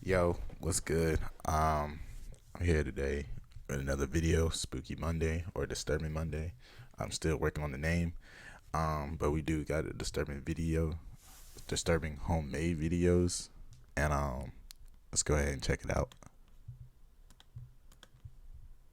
Yo, what's good? I'm here today with another video, Spooky Monday or Disturbing Monday. I'm still working on the name, but we do got a disturbing video, disturbing homemade videos, and let's go ahead and check it out.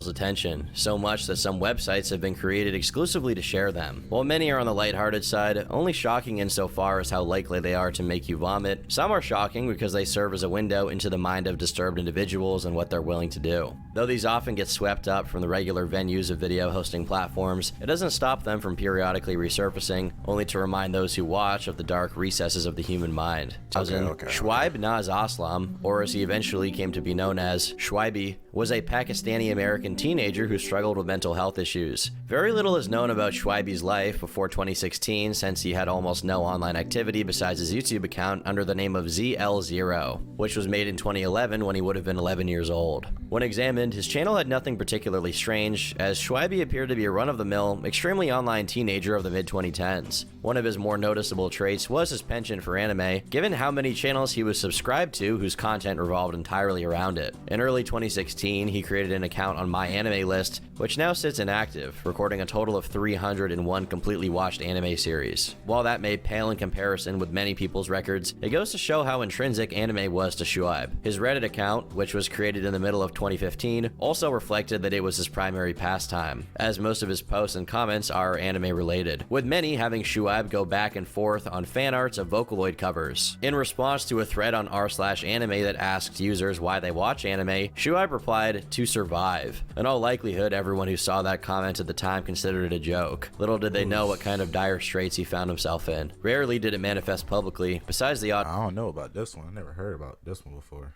Attention, so much that some websites have been created exclusively to share them. While many are on the lighthearted side, only shocking insofar as how likely they are to make you vomit, some are shocking because they serve as a window into the mind of disturbed individuals and what they're willing to do. Though these often get swept up from the regular venues of video hosting platforms, it doesn't stop them from periodically resurfacing, only to remind those who watch of the dark recesses of the human mind. Shoaib Naz Aslam, or as he eventually came to be known as, Shoaibi, was a Pakistani-American teenager who struggled with mental health issues. Very little is known about Shoaibi's life before 2016, since he had almost no online activity besides his YouTube account under the name of ZL0, which was made in 2011 when he would have been 11 years old. When examined, his channel had nothing particularly strange, as Shoaibi appeared to be a run-of-the-mill, extremely online teenager of the mid-2010s. One of his more noticeable traits was his penchant for anime, given how many channels he was subscribed to whose content revolved entirely around it. In early 2016, he created an account on MyAnimeList, which now sits inactive, recording a total of 301 completely watched anime series. While that may pale in comparison with many people's records, it goes to show how intrinsic anime was to Shoaib. His Reddit account, which was created in the middle of 2015, also reflected that it was his primary pastime, as most of his posts and comments are anime related, with many having Shoaib go back and forth on fan arts of Vocaloid covers. In response to a thread on r/anime that asked users why they watch anime, Shoaib replied, "To survive." In all likelihood, everyone who saw that comment at the time considered it a joke. Little did they know what kind of dire straits he found himself in. Rarely did it manifest publicly, besides the odd I don't know about this one. I never heard about this one before.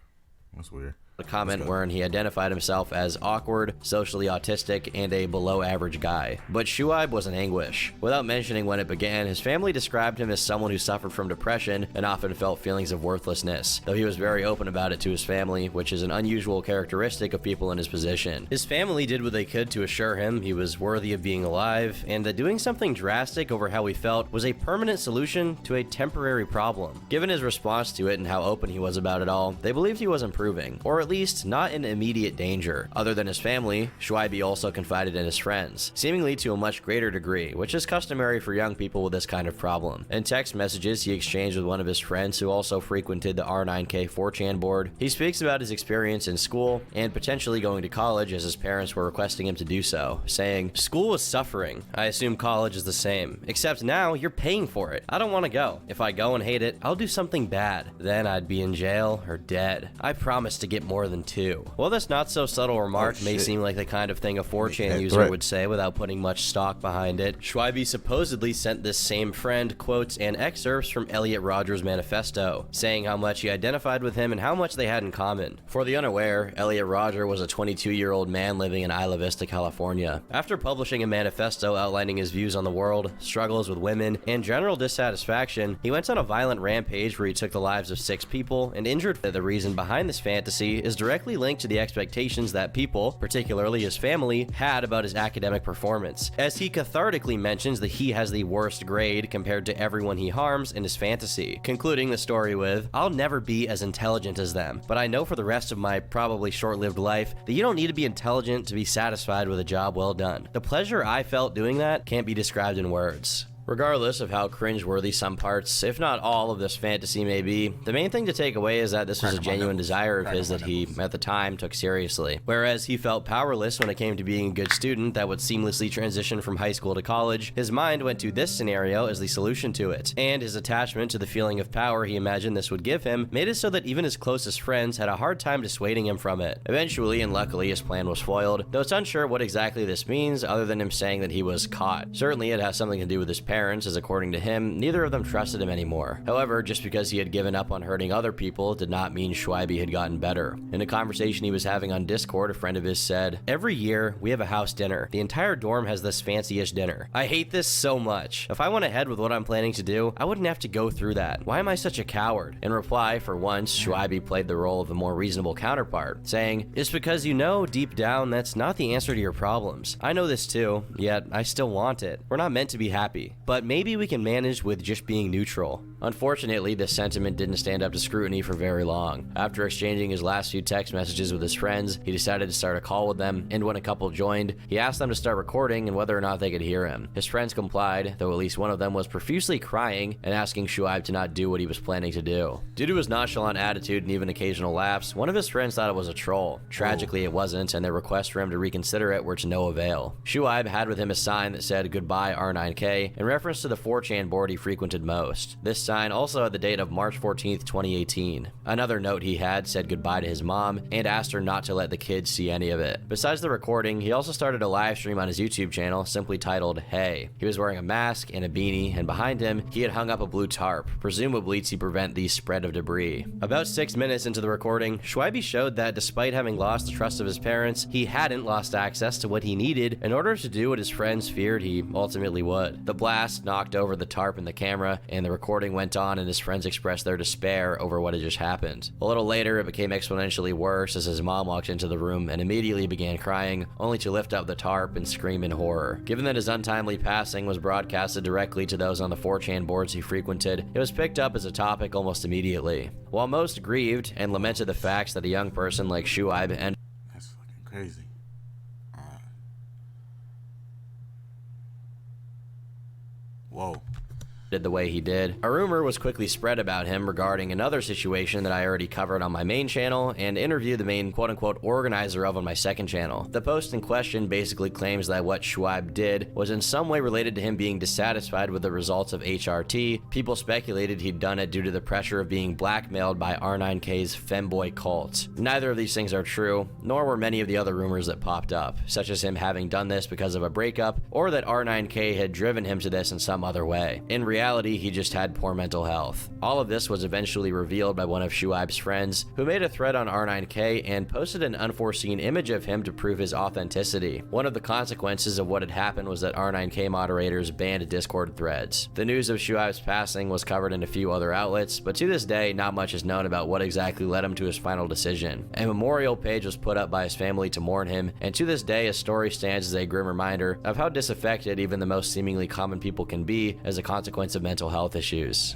That's weird. A comment wherein he identified himself as awkward, socially autistic, and a below-average guy. But Shoaib was in anguish. Without mentioning when it began, his family described him as someone who suffered from depression and often felt feelings of worthlessness, though he was very open about it to his family, which is an unusual characteristic of people in his position. His family did what they could to assure him he was worthy of being alive, and that doing something drastic over how he felt was a permanent solution to a temporary problem. Given his response to it and how open he was about it all, they believed he was improving, or at least not in immediate danger. Other than his family, Shoaibi also confided in his friends, seemingly to a much greater degree, which is customary for young people with this kind of problem. In text messages he exchanged with one of his friends who also frequented the R9K 4chan board, he speaks about his experience in school and potentially going to college as his parents were requesting him to do so, saying, "School was suffering. I assume college is the same. Except now you're paying for it. I don't want to go. If I go and hate it, I'll do something bad. Then I'd be in jail or dead. I promise to get more than 2. While this not-so-subtle remark may seem like the kind of thing a 4chan user would say without putting much stock behind it, Shoaibi supposedly sent this same friend quotes and excerpts from Elliot Rodger's manifesto, saying how much he identified with him and how much they had in common. For the unaware, Elliot Rodger was a 22-year-old man living in Isla Vista, California. After publishing a manifesto outlining his views on the world, struggles with women, and general dissatisfaction, he went on a violent rampage where he took the lives of 6 people and injured. The reason behind this fantasy is directly linked to the expectations that people, particularly his family, had about his academic performance, as he cathartically mentions that he has the worst grade compared to everyone he harms in his fantasy, concluding the story with, "I'll never be as intelligent as them, but I know for the rest of my probably short-lived life that you don't need to be intelligent to be satisfied with a job well done. The pleasure I felt doing that can't be described in words." Regardless of how cringeworthy some parts, if not all, of this fantasy may be, the main thing to take away is that this was a genuine desire of his that he, at the time, took seriously. Whereas he felt powerless when it came to being a good student that would seamlessly transition from high school to college, his mind went to this scenario as the solution to it, and his attachment to the feeling of power he imagined this would give him made it so that even his closest friends had a hard time dissuading him from it. Eventually, and luckily, his plan was foiled, though it's unsure what exactly this means other than him saying that he was caught. Certainly it has something to do with his parents, as according to him, neither of them trusted him anymore. However, just because he had given up on hurting other people did not mean Shoaibi had gotten better. In a conversation he was having on Discord, a friend of his said, "Every year, we have a house dinner. The entire dorm has this fancy-ish dinner. I hate this so much. If I went ahead with what I'm planning to do, I wouldn't have to go through that. Why am I such a coward?" In reply, for once, Shoaibi played the role of a more reasonable counterpart, saying, "It's because you know deep down that's not the answer to your problems. I know this too, yet I still want it. We're not meant to be happy. But maybe we can manage with just being neutral." Unfortunately, this sentiment didn't stand up to scrutiny for very long. After exchanging his last few text messages with his friends, he decided to start a call with them, and when a couple joined, he asked them to start recording and whether or not they could hear him. His friends complied, though at least one of them was profusely crying and asking Shuaib to not do what he was planning to do. Due to his nonchalant attitude and even occasional laughs, one of his friends thought it was a troll. Tragically, it wasn't, and their requests for him to reconsider it were to no avail. Shuaib had with him a sign that said "Goodbye R9K" in reference to the 4chan board he frequented most. This sign also had the date of March 14th, 2018. Another note he had said goodbye to his mom and asked her not to let the kids see any of it. Besides the recording, he also started a live stream on his YouTube channel simply titled "Hey." He was wearing a mask and a beanie, and behind him, he had hung up a blue tarp, presumably to prevent the spread of debris. About 6 minutes into the recording, Shuaib showed that despite having lost the trust of his parents, he hadn't lost access to what he needed in order to do what his friends feared he ultimately would. The blast knocked over the tarp and the camera, and the recording went on and his friends expressed their despair over what had just happened. A little later, it became exponentially worse as his mom walked into the room and immediately began crying, only to lift up the tarp and scream in horror. Given that his untimely passing was broadcasted directly to those on the 4chan boards he frequented, it was picked up as a topic almost immediately. While most grieved and lamented the facts that a young person like Shuaib ended That's fucking crazy. Whoa. the way he did, a rumor was quickly spread about him regarding another situation that I already covered on my main channel and interviewed the main quote-unquote organizer of on my second channel. The post in question basically claims that what Shuaib did was in some way related to him being dissatisfied with the results of HRT. People speculated he'd done it due to the pressure of being blackmailed by R9K's femboy cult. Neither of these things are true, nor were many of the other rumors that popped up, such as him having done this because of a breakup, or that R9K had driven him to this in some other way. In reality, he just had poor mental health. All of this was eventually revealed by one of Shuaib's friends, who made a thread on R9K and posted an unforeseen image of him to prove his authenticity. One of the consequences of what had happened was that R9K moderators banned Discord threads. The news of Shuaib's passing was covered in a few other outlets, but to this day, not much is known about what exactly led him to his final decision. A memorial page was put up by his family to mourn him, and to this day, his story stands as a grim reminder of how disaffected even the most seemingly common people can be as a consequence of mental health issues.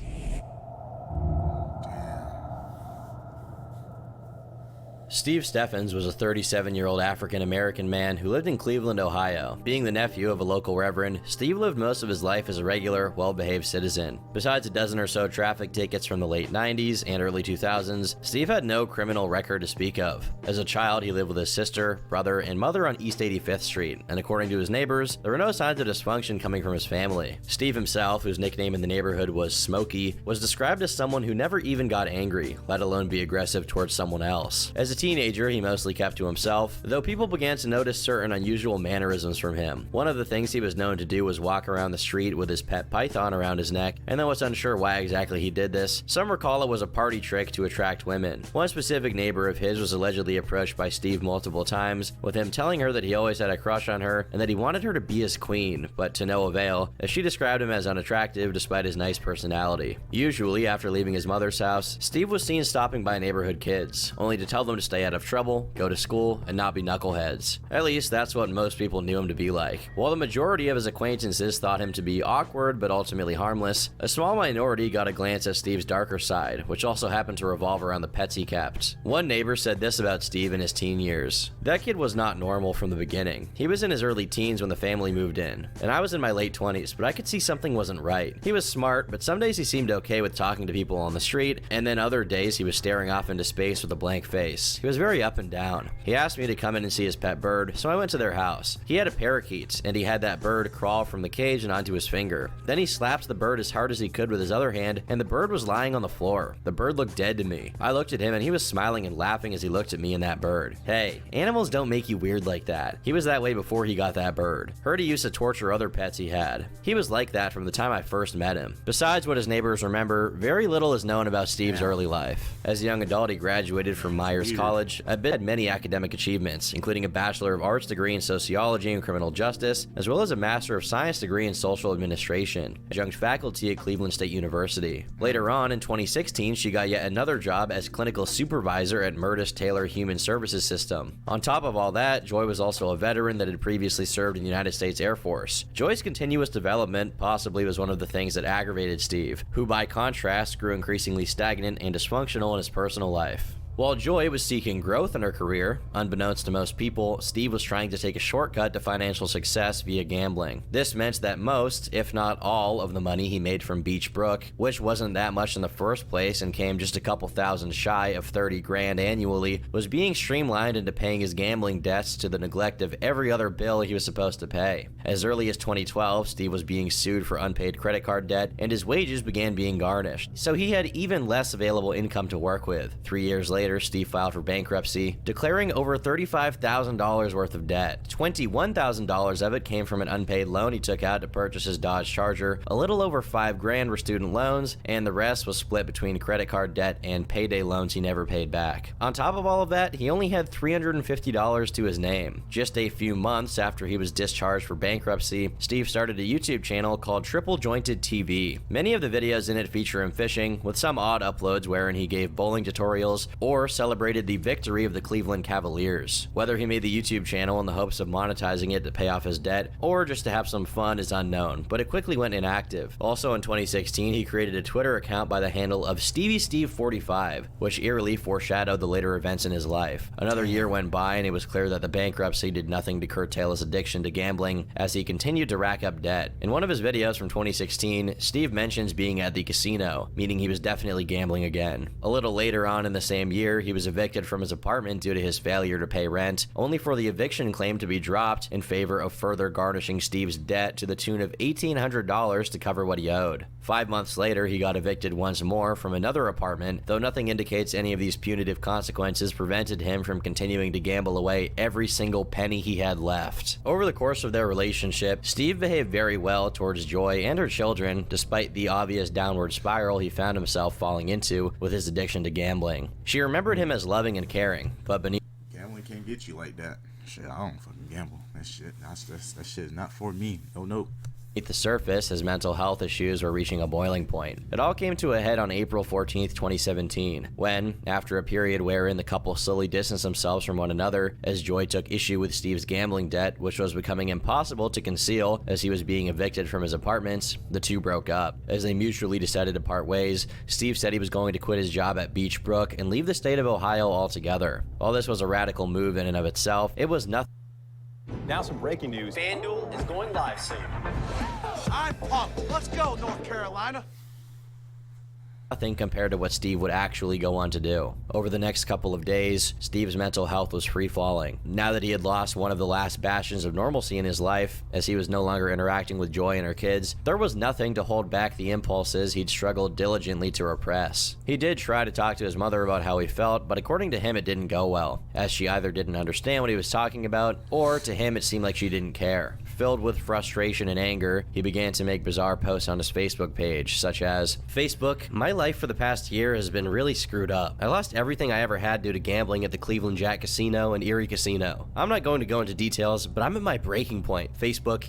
Steve Steffens was a 37-year-old African-American man who lived in Cleveland, Ohio. Being the nephew of a local reverend, Steve lived most of his life as a regular, well-behaved citizen. Besides a dozen or so traffic tickets from the late 90s and early 2000s, Steve had no criminal record to speak of. As a child, he lived with his sister, brother, and mother on East 85th Street, and according to his neighbors, there were no signs of dysfunction coming from his family. Steve himself, whose nickname in the neighborhood was Smokey, was described as someone who never even got angry, let alone be aggressive towards someone else. As a teenager, he mostly kept to himself, though people began to notice certain unusual mannerisms from him. One of the things he was known to do was walk around the street with his pet python around his neck, and though it's unsure why exactly he did this, some recall it was a party trick to attract women. One specific neighbor of his was allegedly approached by Steve multiple times, with him telling her that he always had a crush on her and that he wanted her to be his queen, but to no avail, as she described him as unattractive despite his nice personality. Usually, after leaving his mother's house, Steve was seen stopping by neighborhood kids, only to tell them to stay out of trouble, go to school, and not be knuckleheads. At least that's what most people knew him to be like. While the majority of his acquaintances thought him to be awkward but ultimately harmless, a small minority got a glance at Steve's darker side, which also happened to revolve around the pets he kept. One neighbor said this about Steve in his teen years: "That kid was not normal from the beginning. He was in his early teens when the family moved in, and I was in my late 20s, but I could see something wasn't right. He was smart, but some days he seemed okay with talking to people on the street, and then other days he was staring off into space with a blank face. He was very up and down. He asked me to come in and see his pet bird, so I went to their house. He had a parakeet, and he had that bird crawl from the cage and onto his finger. Then he slapped the bird as hard as he could with his other hand, and the bird was lying on the floor. The bird looked dead to me. I looked at him, and he was smiling and laughing as he looked at me and that bird. Hey, animals don't make you weird like that. He was that way before he got that bird. Heard he used to torture other pets he had. He was like that from the time I first met him." Besides what his neighbors remember, very little is known about Steve's early life. As a young adult, he graduated from Myers College college, Abid had many academic achievements, including a Bachelor of Arts degree in Sociology and Criminal Justice, as well as a Master of Science degree in Social Administration, adjunct faculty at Cleveland State University. Later on, in 2016, she got yet another job as clinical supervisor at Murtis Taylor Human Services System. On top of all that, Joy was also a veteran that had previously served in the United States Air Force. Joy's continuous development possibly was one of the things that aggravated Steve, who by contrast grew increasingly stagnant and dysfunctional in his personal life. While Joy was seeking growth in her career, unbeknownst to most people, Steve was trying to take a shortcut to financial success via gambling. This meant that most, if not all, of the money he made from Beach Brook, which wasn't that much in the first place and came just a couple thousand shy of 30 grand annually, was being streamlined into paying his gambling debts to the neglect of every other bill he was supposed to pay. As early as 2012, Steve was being sued for unpaid credit card debt, and his wages began being garnished. So he had even less available income to work with. 3 years later, Steve filed for bankruptcy, declaring over $35,000 worth of debt. $21,000 of it came from an unpaid loan he took out to purchase his Dodge Charger, a little over $5 grand were student loans, and the rest was split between credit card debt and payday loans he never paid back. On top of all of that, he only had $350 to his name. Just a few months after he was discharged for bankruptcy, Steve started a YouTube channel called Triple Jointed TV. Many of the videos in it feature him fishing, with some odd uploads wherein he gave bowling tutorials or celebrated the victory of the Cleveland Cavaliers. Whether he made the YouTube channel in the hopes of monetizing it to pay off his debt, or just to have some fun is unknown, but it quickly went inactive. Also in 2016, he created a Twitter account by the handle of StevieSteve45, which eerily foreshadowed the later events in his life. Another year went by and it was clear that the bankruptcy did nothing to curtail his addiction to gambling as he continued to rack up debt. In one of his videos from 2016, Steve mentions being at the casino, meaning he was definitely gambling again. A little later on in the same year, he was evicted from his apartment due to his failure to pay rent, only for the eviction claim to be dropped in favor of further garnishing Steve's debt to the tune of $1,800 to cover what he owed. 5 months later, he got evicted once more from another apartment, though nothing indicates any of these punitive consequences prevented him from continuing to gamble away every single penny he had left. Over the course of their relationship, Steve behaved very well towards Joy and her children, despite the obvious downward spiral he found himself falling into with his addiction to gambling. She remembered him as loving and caring, but beneath Gambling can't get you like that. Shit, I don't fucking gamble. That shit is not for me. No. Beneath the surface, his mental health issues were reaching a boiling point. It all came to a head on April 14, 2017, when, after a period wherein the couple slowly distanced themselves from one another as Joy took issue with Steve's gambling debt, which was becoming impossible to conceal as he was being evicted from his apartments, the two broke up. As they mutually decided to part ways, Steve said he was going to quit his job at Beach Brook and leave the state of Ohio altogether. While this was a radical move in and of itself, it was nothing. Now some breaking news. FanDuel is going live soon. I'm pumped. Let's go, North Carolina. Nothing compared to what Steve would actually go on to do. Over the next couple of days, Steve's mental health was free-falling. Now that he had lost one of the last bastions of normalcy in his life, as he was no longer interacting with Joy and her kids, there was nothing to hold back the impulses he'd struggled diligently to repress. He did try to talk to his mother about how he felt, but according to him it didn't go well, as she either didn't understand what he was talking about, or to him it seemed like she didn't care. Filled with frustration and anger, he began to make bizarre posts on his Facebook page, such as, "Facebook, my life for the past year has been really screwed up. I lost everything I ever had due to gambling at the Cleveland Jack Casino and Erie Casino. I'm not going to go into details, but I'm at my breaking point. Facebook,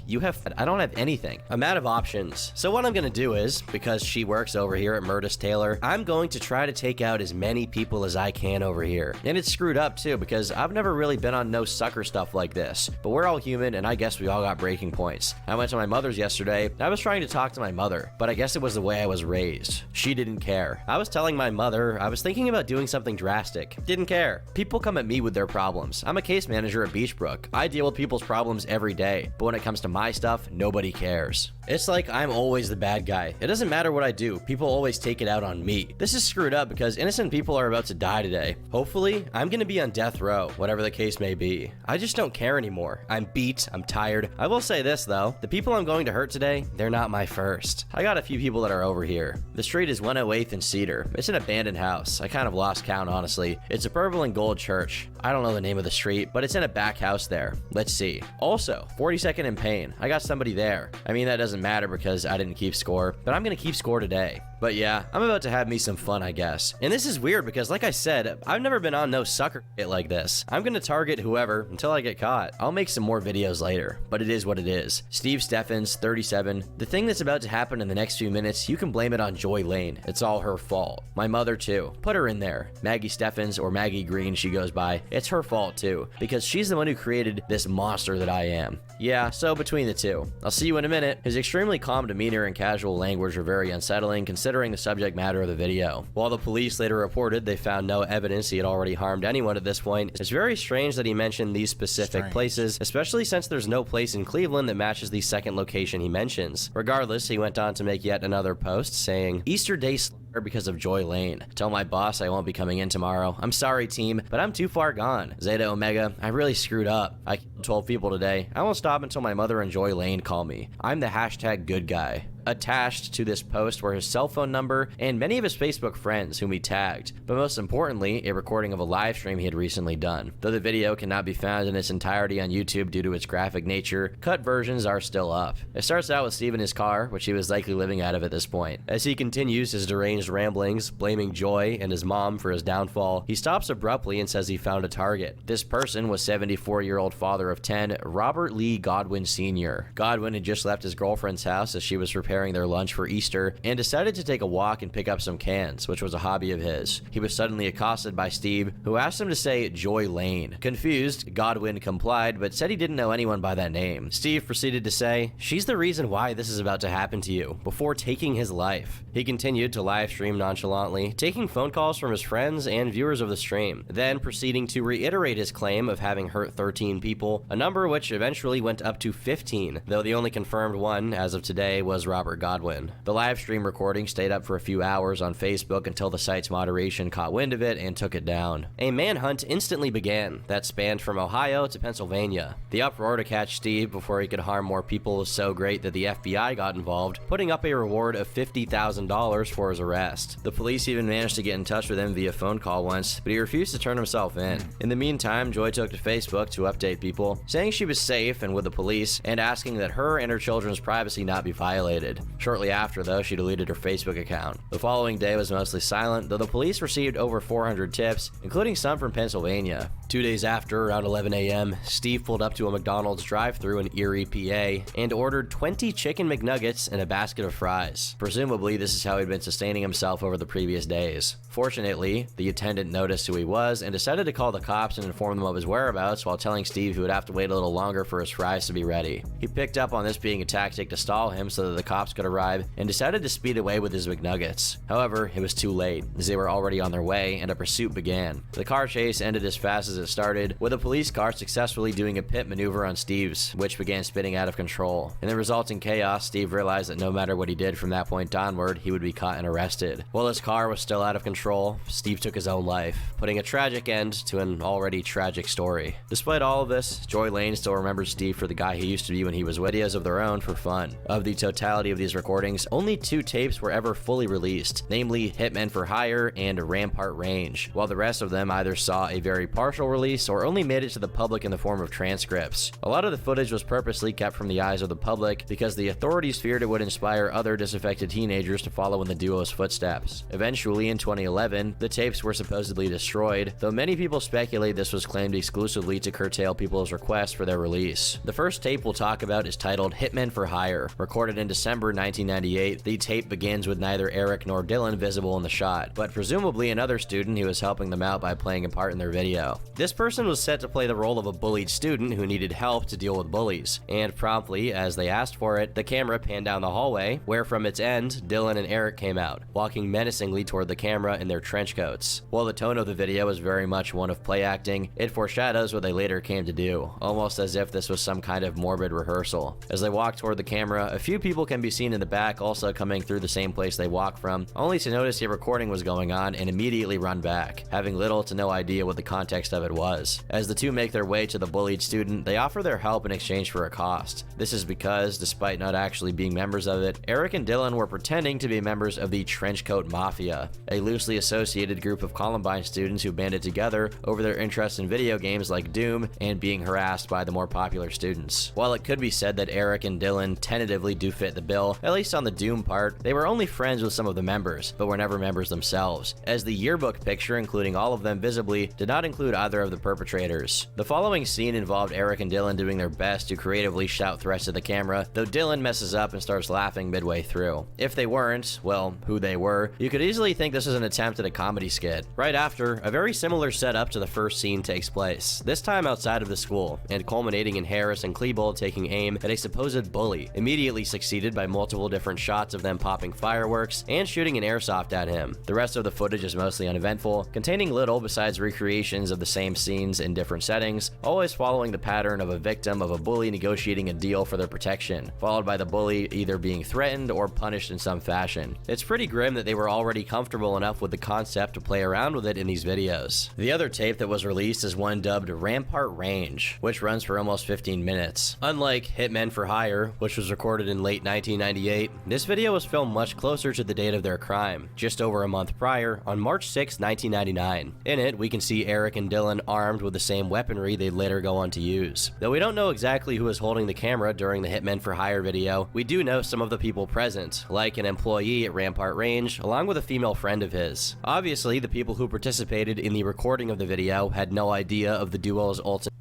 I don't have anything. I'm out of options. So what I'm going to do is, because she works over here at Murtis Taylor, I'm going to try to take out as many people as I can over here. And it's screwed up too, because I've never really been on no sucker stuff like this. But we're all human, and I guess we all got breaking points. I went to my mother's yesterday. I was trying to talk to my mother, but I guess it was the way I was raised. She didn't care. I was telling my mother I was thinking about doing something drastic. Didn't care. People come at me with their problems. I'm a case manager at Beach Brook. I deal with people's problems every day, but when it comes to my stuff, nobody cares. It's like I'm always the bad guy. It doesn't matter what I do. People always take it out on me. This is screwed up because innocent people are about to die today. Hopefully, I'm gonna be on death row, whatever the case may be. I just don't care anymore. I'm beat. I'm tired. I will say this though, the people I'm going to hurt today, they're not my first. I got a few people that are over here. The street is 108th and Cedar. It's an abandoned house. I kind of lost count, honestly. It's a purple and gold church. I don't know the name of the street, but it's in a back house there. Let's see. Also, 42nd and Payne. I got somebody there. I mean, that doesn't matter because I didn't keep score, but I'm gonna keep score today. But yeah, I'm about to have me some fun, I guess. And this is weird because, like I said, I've never been on no sucker shit like this. I'm gonna target whoever until I get caught. I'll make some more videos later, but it is what it is. Steve Steffens, 37. The thing that's about to happen in the next few minutes, you can blame it on Joy Lane. It's all her fault. My mother, too. Put her in there. Maggie Steffens, or Maggie Green, she goes by. It's her fault, too, because she's the one who created this monster that I am. Yeah, so between the two. I'll see you in a minute. His extremely calm demeanor and casual language are very unsettling, considering the subject matter of the video. While the police later reported they found no evidence he had already harmed anyone at this point, it's very strange that he mentioned these specific places, especially since there's no place in Cleveland that matches the second location he mentions. Regardless, he went on to make yet another post saying, Easter Day because of Joy Lane. Tell my boss I won't be coming in tomorrow. I'm sorry, team, but I'm too far gone. Zeta Omega, I really screwed up. I killed 12 people today. I won't stop until my mother and Joy Lane call me. I'm the hashtag good guy. Attached to this post were his cell phone number and many of his Facebook friends whom he tagged, but most importantly, a recording of a live stream he had recently done. Though the video cannot be found in its entirety on YouTube due to its graphic nature, cut versions are still up. It starts out with Steve in his car, which he was likely living out of at this point. As he continues his deranged ramblings, blaming Joy and his mom for his downfall, he stops abruptly and says he found a target. This person was 74-year-old father of 10, Robert Lee Godwin Sr. Godwin had just left his girlfriend's house as she was preparing their lunch for Easter and decided to take a walk and pick up some cans, which was a hobby of his. He was suddenly accosted by Steve, who asked him to say Joy Lane. Confused, Godwin complied, but said he didn't know anyone by that name. Steve proceeded to say, she's the reason why this is about to happen to you, before taking his life. He continued to live stream nonchalantly, taking phone calls from his friends and viewers of the stream, then proceeding to reiterate his claim of having hurt 13 people, a number which eventually went up to 15, though the only confirmed one, as of today, was Robert Godwin. The live stream recording stayed up for a few hours on Facebook until the site's moderation caught wind of it and took it down. A manhunt instantly began that spanned from Ohio to Pennsylvania. The uproar to catch Steve before he could harm more people was so great that the FBI got involved, putting up a reward of $50,000 for his arrest. The police even managed to get in touch with him via phone call once, but he refused to turn himself in. In the meantime, Joy took to Facebook to update people, saying she was safe and with the police, and asking that her and her children's privacy not be violated. Shortly after, though, she deleted her Facebook account. The following day was mostly silent, though the police received over 400 tips, including some from Pennsylvania. 2 days after, around 11 a.m., Steve pulled up to a McDonald's drive-thru in Erie, PA, and ordered 20 chicken McNuggets and a basket of fries. Presumably, this is how he'd been sustaining himself over the previous days. Fortunately, the attendant noticed who he was and decided to call the cops and inform them of his whereabouts while telling Steve he would have to wait a little longer for his fries to be ready. He picked up on this being a tactic to stall him so that the cops could arrive and decided to speed away with his McNuggets. However, it was too late, as they were already on their way and a pursuit began. The car chase ended as fast as it started, with a police car successfully doing a pit maneuver on Steve's, which began spinning out of control. In the resulting chaos, Steve realized that no matter what he did from that point onward, he would be caught and arrested. While his car was still out of control, Steve took his own life, putting a tragic end to an already tragic story. Despite all of this, Joy Lane still remembers Steve for the guy he used to be when he was with videos of their own for fun. Of the totality of these recordings, only 2 tapes were ever fully released, namely Hitmen for Hire and Rampart Range, while the rest of them either saw a very partial release or only made it to the public in the form of transcripts. A lot of the footage was purposely kept from the eyes of the public because the authorities feared it would inspire other disaffected teenagers to follow in the duo's footsteps. Eventually, in 2011, the tapes were supposedly destroyed, though many people speculate this was claimed exclusively to curtail people's requests for their release. The first tape we'll talk about is titled Hitmen for Hire. Recorded in December 1998, the tape begins with neither Eric nor Dylan visible in the shot, but presumably another student who was helping them out by playing a part in their video. This person was set to play the role of a bullied student who needed help to deal with bullies, and promptly, as they asked for it, the camera panned down the hallway, where from its end, Dylan and Eric came out, walking menacingly toward the camera in their trench coats. While the tone of the video is very much one of play acting, it foreshadows what they later came to do, almost as if this was some kind of morbid rehearsal. As they walk toward the camera, a few people can be seen in the back also coming through the same place they walk from, only to notice a recording was going on and immediately run back, having little to no idea what the context of it was. As the two make their way to the bullied student, they offer their help in exchange for a cost. This is because, despite not actually being members of it, Eric and Dylan were pretending to be members of the Trenchcoat Mafia, a loosely associated group of Columbine students who banded together over their interest in video games like Doom and being harassed by the more popular students. While it could be said that Eric and Dylan tentatively do fit the bill, at least on the Doom part, they were only friends with some of the members, but were never members themselves, as the yearbook picture, including all of them visibly, did not include either of the perpetrators. The following scene involved Eric and Dylan doing their best to creatively shout threats at the camera, though Dylan messes up and starts laughing midway through. If they weren't, well, who they were, you could easily think this is an attempt at a comedy skit. Right after, a very similar setup to the first scene takes place, this time outside of the school, and culminating in Harris and Klebold taking aim at a supposed bully, immediately succeeded by multiple different shots of them popping fireworks and shooting an airsoft at him. The rest of the footage is mostly uneventful, containing little besides recreations of the same scenes in different settings, always following the pattern of a victim of a bully negotiating a deal for their protection, followed by the bully either being threatened or punished in some fashion. It's pretty grim that they were already comfortable enough with the concept to play around with it in these videos. The other tape that was released is one dubbed Rampart Range, which runs for almost 15 minutes. Unlike Hitmen for Hire, which was recorded in late 1998, this video was filmed much closer to the date of their crime, just over a month prior, on March 6, 1999. In it, we can see Eric and Dylan armed with the same weaponry they'd later go on to use. Though we don't know exactly who was holding the camera during the Hitmen for Hire video, we do know some of the people present, like an employee at Rampart Range, along with a female friend of his. Obviously, the people who participated in the recording of the video had no idea of the duo's ultimate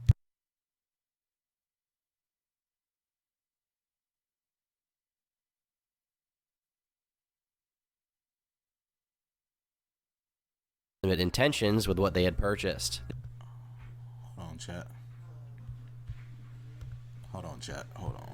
intentions with what they had purchased. Hold on, chat. Hold on, chat. Hold on.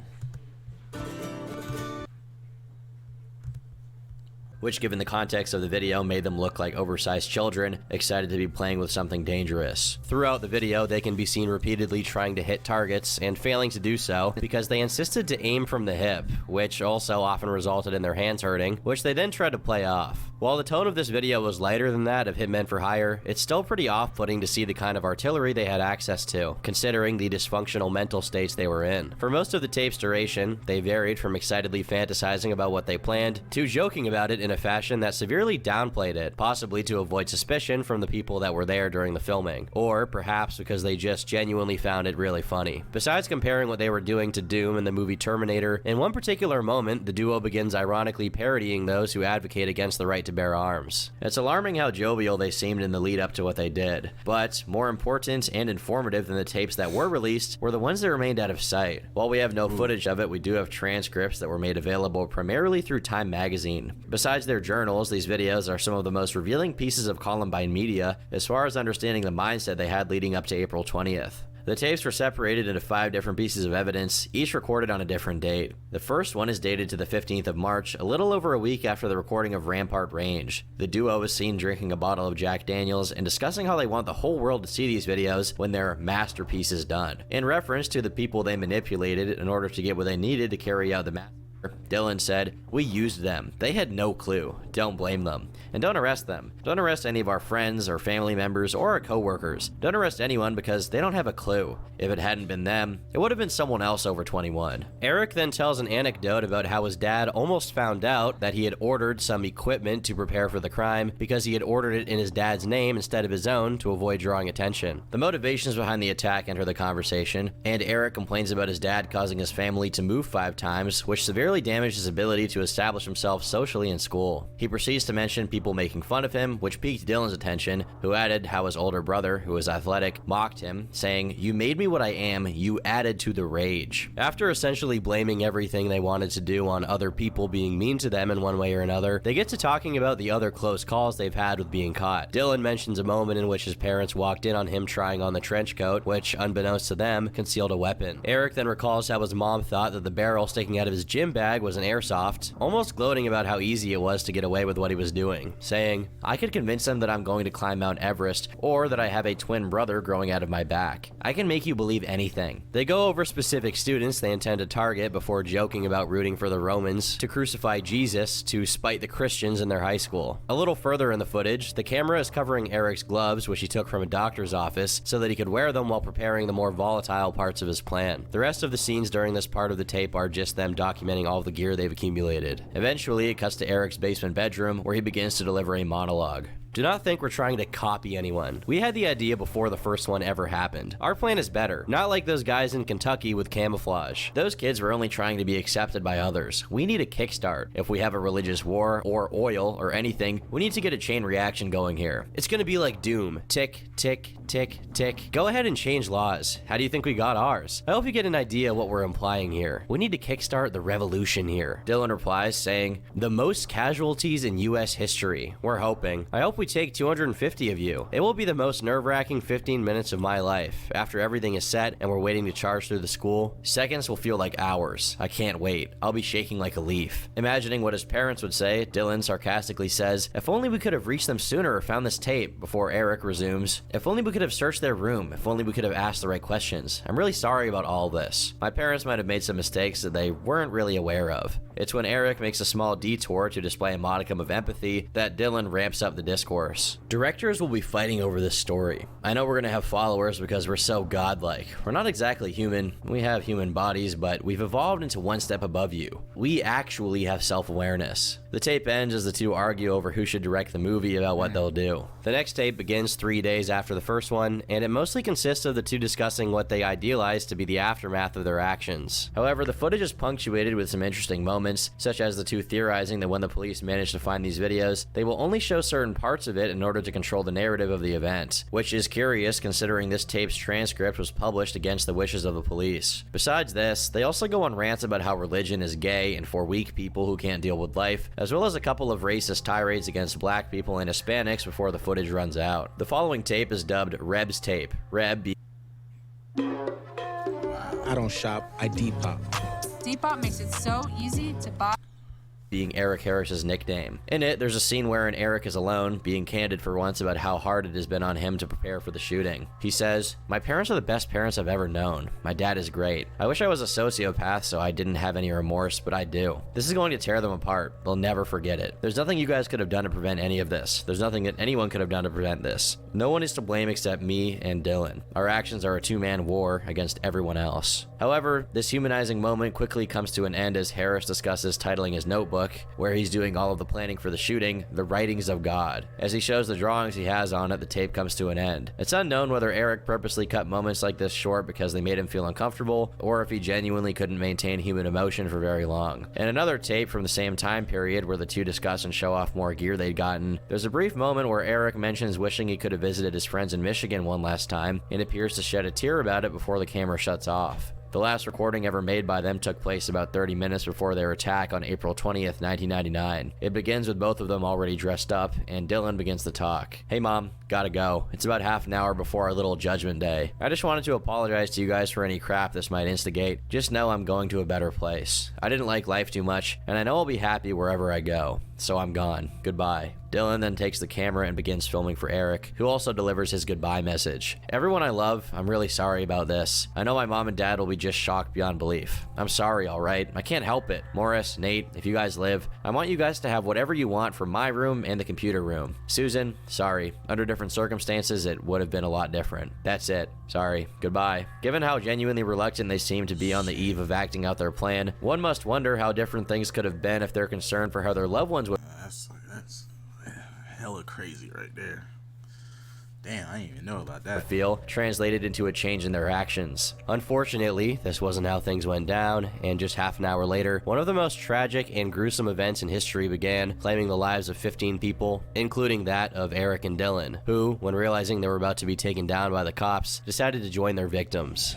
Which, given the context of the video, made them look like oversized children, excited to be playing with something dangerous. Throughout the video, they can be seen repeatedly trying to hit targets, and failing to do so, because they insisted to aim from the hip, which also often resulted in their hands hurting, which they then tried to play off. While the tone of this video was lighter than that of Hitmen for Hire, it's still pretty off-putting to see the kind of artillery they had access to, considering the dysfunctional mental states they were in. For most of the tape's duration, they varied from excitedly fantasizing about what they planned, to joking about it in a fashion that severely downplayed it, possibly to avoid suspicion from the people that were there during the filming, or perhaps because they just genuinely found it really funny. Besides comparing what they were doing to Doom in the movie Terminator, in one particular moment, the duo begins ironically parodying those who advocate against the right to bear arms. It's alarming how jovial they seemed in the lead up to what they did, but more important and informative than the tapes that were released were the ones that remained out of sight. While we have no footage of it, we do have transcripts that were made available primarily through Time magazine. Besides their journals, these videos are some of the most revealing pieces of Columbine media as far as understanding the mindset they had leading up to April 20th. The tapes were separated into 5 different pieces of evidence, each recorded on a different date. The first one is dated to the 15th of March, a little over a week after the recording of Rampart Range. The duo is seen drinking a bottle of Jack Daniels and discussing how they want the whole world to see these videos when their masterpiece is done, in reference to the people they manipulated in order to get what they needed to carry out the masterpiece. Dylan said, "We used them. They had no clue. Don't blame them. And don't arrest them. Don't arrest any of our friends or family members or our co-workers. Don't arrest anyone because they don't have a clue. If it hadn't been them, it would have been someone else over 21. Eric then tells an anecdote about how his dad almost found out that he had ordered some equipment to prepare for the crime because he had ordered it in his dad's name instead of his own to avoid drawing attention. The motivations behind the attack enter the conversation, and Eric complains about his dad causing his family to move 5 times, which severely damaged his ability to establish himself socially in school. He proceeds to mention people making fun of him, which piqued Dylan's attention, who added how his older brother, who was athletic, mocked him, saying, "You made me what I am, you added to the rage." After essentially blaming everything they wanted to do on other people being mean to them in one way or another, they get to talking about the other close calls they've had with being caught. Dylan mentions a moment in which his parents walked in on him trying on the trench coat, which, unbeknownst to them, concealed a weapon. Eric then recalls how his mom thought that the barrel sticking out of his gym bag was an airsoft, almost gloating about how easy it was to get away with what he was doing, saying, "I could convince them that I'm going to climb Mount Everest, or that I have a twin brother growing out of my back. I can make you believe anything." They go over specific students they intend to target before joking about rooting for the Romans to crucify Jesus to spite the Christians in their high school. A little further in the footage, the camera is covering Eric's gloves, which he took from a doctor's office, so that he could wear them while preparing the more volatile parts of his plan. The rest of the scenes during this part of the tape are just them documenting all of the gear they've accumulated. Eventually, it cuts to Eric's basement bedroom, where he begins to deliver a monologue. Do not think we're trying to copy anyone. We had the idea before the first one ever happened. Our plan is better, not like those guys in Kentucky with camouflage. Those kids were only trying to be accepted by others. We need a kickstart. If we have a religious war, or oil, or anything, we need to get a chain reaction going here. It's gonna be like Doom. Tick, tick, tick, tick. Go ahead and change laws. How do you think we got ours? I hope you get an idea what we're implying here. We need to kickstart the revolution here. Dylan replies saying, "The most casualties in US history. We're hoping. I hope we take 250 of you. It will be the most nerve-wracking 15 minutes of my life. After everything is set and we're waiting to charge through the school, seconds will feel like hours. I can't wait. I'll be shaking like a leaf." Imagining what his parents would say, Dylan sarcastically says, "If only we could have reached them sooner or found this tape," before Eric resumes, "If only we could have searched their room. If only we could have asked the right questions. I'm really sorry about all this. My parents might have made some mistakes that they weren't really aware of." It's when Eric makes a small detour to display a modicum of empathy that Dylan ramps up the discourse. Directors will be fighting over this story. I know we're gonna have followers because we're so godlike. We're not exactly human. We have human bodies, but we've evolved into one step above you. We actually have self-awareness. The tape ends as the two argue over who should direct the movie about what they'll do. The next tape begins 3 days after the first one, and it mostly consists of the two discussing what they idealize to be the aftermath of their actions. However, the footage is punctuated with some interesting moments, such as the two theorizing that when the police manage to find these videos, they will only show certain parts of it in order to control the narrative of the event, which is curious considering this tape's transcript was published against the wishes of the police. Besides this, they also go on rants about how religion is gay and for weak people who can't deal with life, as well as a couple of racist tirades against black people and Hispanics before the footage runs out. The following tape is dubbed Reb's tape. Reb I don't shop, I Depop. Depop makes it so easy to buy. being Eric Harris's nickname. In it, there's a scene wherein Eric is alone, being candid for once about how hard it has been on him to prepare for the shooting. He says, "My parents are the best parents I've ever known. My dad is great. I wish I was a sociopath so I didn't have any remorse, but I do. This is going to tear them apart. They'll never forget it. There's nothing you guys could have done to prevent any of this. There's nothing that anyone could have done to prevent this. No one is to blame except me and Dylan. Our actions are a two-man war against everyone else." However, this humanizing moment quickly comes to an end as Harris discusses titling his notebook, where he's doing all of the planning for the shooting, "The Writings of God." As he shows the drawings he has on it, the tape comes to an end. It's unknown whether Eric purposely cut moments like this short because they made him feel uncomfortable, or if he genuinely couldn't maintain human emotion for very long. In another tape from the same time period where the two discuss and show off more gear they'd gotten, there's a brief moment where Eric mentions wishing he could have visited his friends in Michigan one last time, and appears to shed a tear about it before the camera shuts off. The last recording ever made by them took place about 30 minutes before their attack on April 20th, 1999. It begins with both of them already dressed up, and Dylan begins to talk. "Hey mom, gotta go. It's about half an hour before our little judgment day. I just wanted to apologize to you guys for any crap this might instigate. Just know I'm going to a better place. I didn't like life too much, and I know I'll be happy wherever I go. So I'm gone. Goodbye." Dylan then takes the camera and begins filming for Eric, who also delivers his goodbye message. "Everyone I love, I'm really sorry about this. I know my mom and dad will be just shocked beyond belief. I'm sorry, alright? I can't help it. Morris, Nate, if you guys live, I want you guys to have whatever you want from my room and the computer room. Susan, sorry. Under different circumstances, it would have been a lot different. That's it. Sorry. Goodbye." Given how genuinely reluctant they seem to be on the eve of acting out their plan, one must wonder how different things could have been if they're concerned for how their loved ones would That's hella crazy right there. Damn, I didn't even know about that. feel, translated into a change in their actions. Unfortunately, this wasn't how things went down, and just half an hour later, one of the most tragic and gruesome events in history began, claiming the lives of 15 people, including that of Eric and Dylan, who, when realizing they were about to be taken down by the cops, decided to join their victims.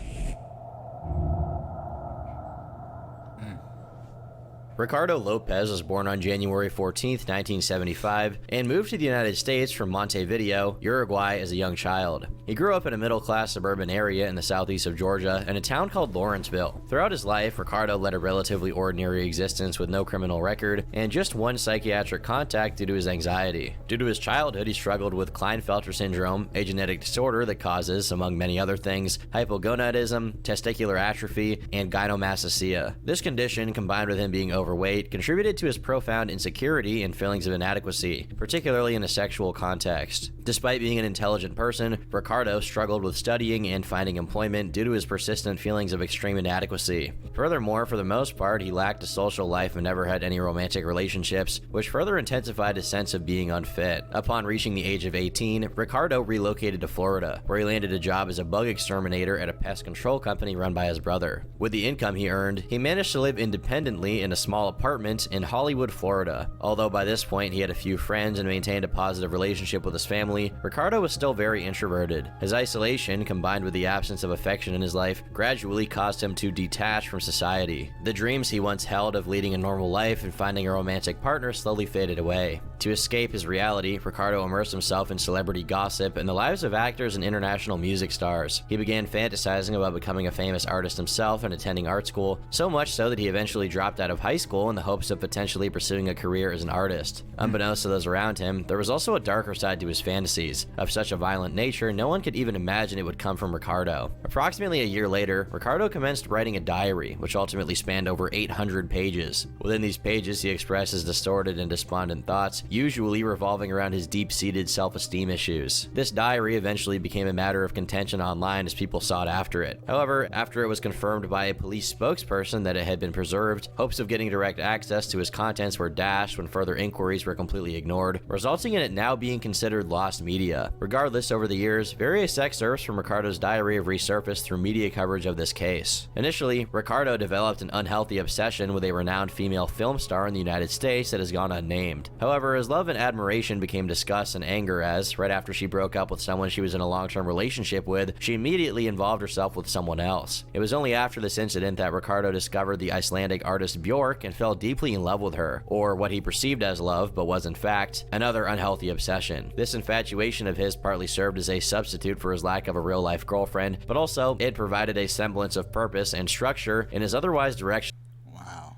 Ricardo Lopez was born on January 14, 1975, and moved to the United States from Montevideo, Uruguay as a young child. He grew up in a middle-class suburban area in the southeast of Georgia in a town called Lawrenceville. Throughout his life, Ricardo led a relatively ordinary existence with no criminal record and just one psychiatric contact due to his anxiety. Due to his childhood, he struggled with Klinefelter syndrome, a genetic disorder that causes, among many other things, hypogonadism, testicular atrophy, and gynecomastia. This condition, combined with him being overweight, contributed to his profound insecurity and feelings of inadequacy, particularly in a sexual context. Despite being an intelligent person, Ricardo struggled with studying and finding employment due to his persistent feelings of extreme inadequacy. Furthermore, for the most part, he lacked a social life and never had any romantic relationships, which further intensified his sense of being unfit. Upon reaching the age of 18, Ricardo relocated to Florida, where he landed a job as a bug exterminator at a pest control company run by his brother. With the income he earned, he managed to live independently in a small apartment in Hollywood, Florida. Although by this point he had a few friends and maintained a positive relationship with his family, Ricardo was still very introverted. His isolation, combined with the absence of affection in his life, gradually caused him to detach from society. The dreams he once held of leading a normal life and finding a romantic partner slowly faded away. To escape his reality, Ricardo immersed himself in celebrity gossip and the lives of actors and international music stars. He began fantasizing about becoming a famous artist himself and attending art school, so much so that he eventually dropped out of high school in the hopes of potentially pursuing a career as an artist. Unbeknownst to those around him, there was also a darker side to his fantasies. Of such a violent nature, no one could even imagine it would come from Ricardo. Approximately a year later, Ricardo commenced writing a diary, which ultimately spanned over 800 pages. Within these pages, he expressed his distorted and despondent thoughts, usually revolving around his deep-seated self-esteem issues. This diary eventually became a matter of contention online as people sought after it. However, after it was confirmed by a police spokesperson that it had been preserved, hopes of getting direct access to his contents were dashed when further inquiries were completely ignored, resulting in it now being considered lost media. Regardless, over the years, various excerpts from Ricardo's diary have resurfaced through media coverage of this case. Initially, Ricardo developed an unhealthy obsession with a renowned female film star in the United States that has gone unnamed. However, his love and admiration became disgust and anger as, right after she broke up with someone she was in a long-term relationship with, she immediately involved herself with someone else. It was only after this incident that Ricardo discovered the Icelandic artist Björk and fell deeply in love with her, or what he perceived as love but was in fact another unhealthy obsession. This infatuation of his partly served as a substitute for his lack of a real-life girlfriend, but also it provided a semblance of purpose and structure in his otherwise direction. Wow.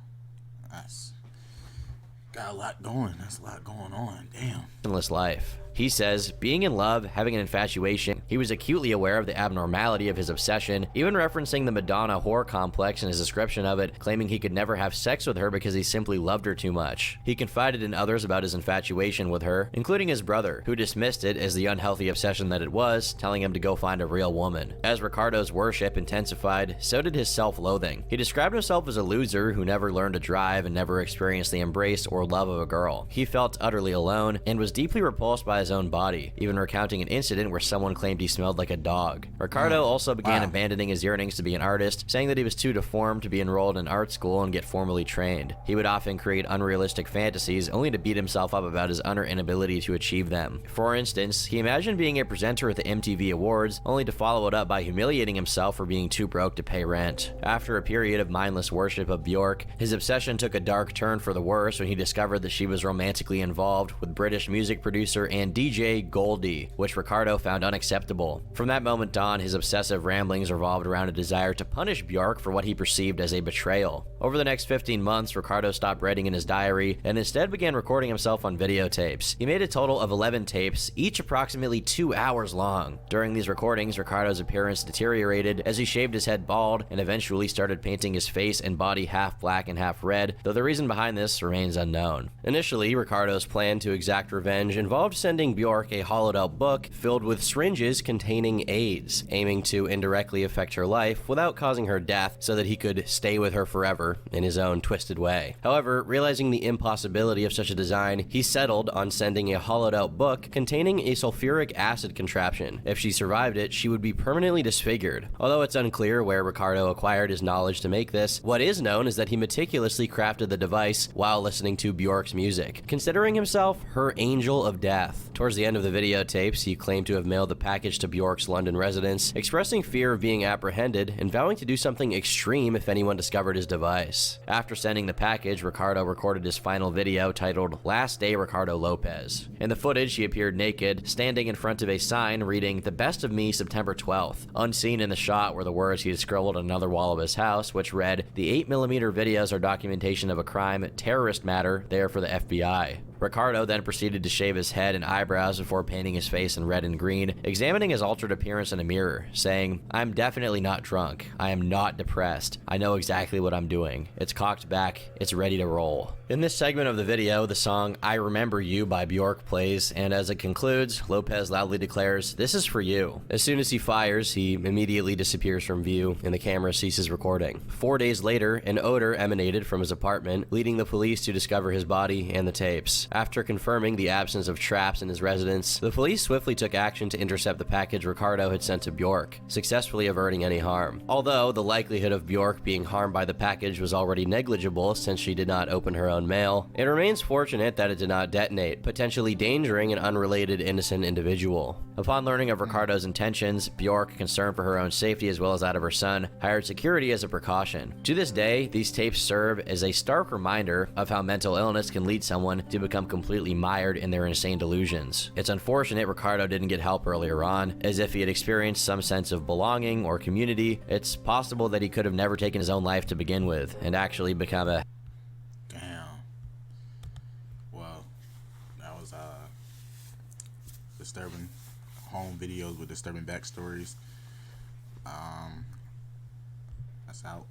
That's got a lot going. That's a lot going on. Damn. Life. He says, being in love, having an infatuation, he was acutely aware of the abnormality of his obsession, even referencing the Madonna whore complex in his description of it, claiming he could never have sex with her because he simply loved her too much. He confided in others about his infatuation with her, including his brother, who dismissed it as the unhealthy obsession that it was, telling him to go find a real woman. As Ricardo's worship intensified, so did his self-loathing. He described himself as a loser who never learned to drive and never experienced the embrace or love of a girl. He felt utterly alone and was deeply repulsed by his own body, even recounting an incident where someone claimed he smelled like a dog. Ricardo also began abandoning his yearnings to be an artist, saying that he was too deformed to be enrolled in art school and get formally trained. He would often create unrealistic fantasies only to beat himself up about his utter inability to achieve them. For instance, he imagined being a presenter at the MTV Awards, only to follow it up by humiliating himself for being too broke to pay rent. After a period of mindless worship of Björk, his obsession took a dark turn for the worse when he discovered that she was romantically involved with British music producer and DJ Goldie, which Ricardo found unacceptable. From that moment on, his obsessive ramblings revolved around a desire to punish Björk for what he perceived as a betrayal. Over the next 15 months, Ricardo stopped writing in his diary and instead began recording himself on videotapes. He made a total of 11 tapes, each approximately 2 hours long. During these recordings, Ricardo's appearance deteriorated as he shaved his head bald and eventually started painting his face and body half black and half red, though the reason behind this remains unknown. Initially, Ricardo's plan to exact revenge involved sending Björk a hollowed-out book filled with syringes containing AIDS, aiming to indirectly affect her life without causing her death so that he could stay with her forever in his own twisted way. However, realizing the impossibility of such a design, he settled on sending a hollowed-out book containing a sulfuric acid contraption. If she survived it, she would be permanently disfigured. Although it's unclear where Ricardo acquired his knowledge to make this, what is known is that he meticulously crafted the device while listening to Björk's music, considering himself her angel of death. Towards the end of the videotapes, he claimed to have mailed the package package to Bjork's London residence, expressing fear of being apprehended and vowing to do something extreme if anyone discovered his device. After sending the package, Ricardo recorded his final video titled Last Day Ricardo Lopez. In the footage, he appeared naked, standing in front of a sign reading "The Best of Me, September 12th." Unseen in the shot were the words he had scribbled on another wall of his house, which read, "The 8mm videos are documentation of a crime, terrorist matter, there for the FBI." Ricardo then proceeded to shave his head and eyebrows before painting his face in red and green, examining his altered appearance in a mirror, saying, "I'm definitely not drunk. I am not depressed. I know exactly what I'm doing. It's cocked back. It's ready to roll." In this segment of the video, the song "I Remember You" by Bjork plays, and as it concludes, Lopez loudly declares, "This is for you." As soon as he fires, he immediately disappears from view, and the camera ceases recording. 4 days later, an odor emanated from his apartment, leading the police to discover his body and the tapes. After confirming the absence of traps in his residence, the police swiftly took action to intercept the package Ricardo had sent to Bjork, successfully averting any harm. Although the likelihood of Bjork being harmed by the package was already negligible since she did not open her own mail, it remains fortunate that it did not detonate, potentially endangering an unrelated innocent individual. Upon learning of Ricardo's intentions, Bjork, concerned for her own safety as well as that of her son, hired security as a precaution. To this day, these tapes serve as a stark reminder of how mental illness can lead someone to become completely mired in their insane delusions. It's unfortunate Ricardo didn't get help earlier on, as if he had experienced some sense of belonging or community, it's possible that he could have never taken his own life to begin with, and actually become a disturbing home videos with disturbing backstories. That's out.